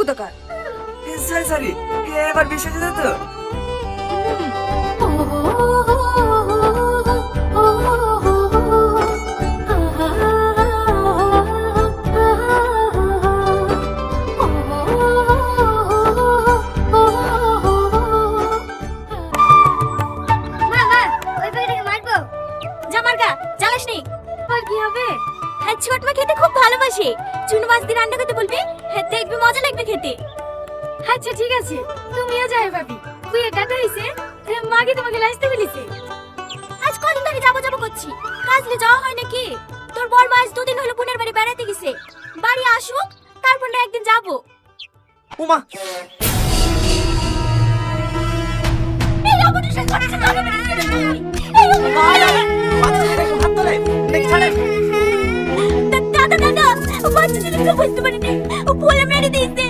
কোথাকার। Sorry sorry, এবার বেশ হয়ে যেত তো। ছোট মা খেতে খুব ভালোবাসে। চুনো মাছ দিয়ে রান্না করতে বলবি, দেখবি মজা লাগবে খেতে। আচ্ছা ঠিক আছে, তুমিও যাই ভাবি। তুই এটাটা হইছে মাকে তোমাকে লাইতে বলিছে। আজ কদিন ধরে যাবো যাবো করছি, কাজলে যাওয়া হয় নাকি? তোর বড় মাস দুদিন হলো বোনের বাড়ি বেড়াতে গেছে, বাড়ি আসুক তারপর না একদিন যাবো। উমা এই অবশেষে করেছে যাবে না। দাদা দাদা, বাচ্চা ছেলে তো বুঝতে পারিনি, ও বলে মেরে দিয়েছে।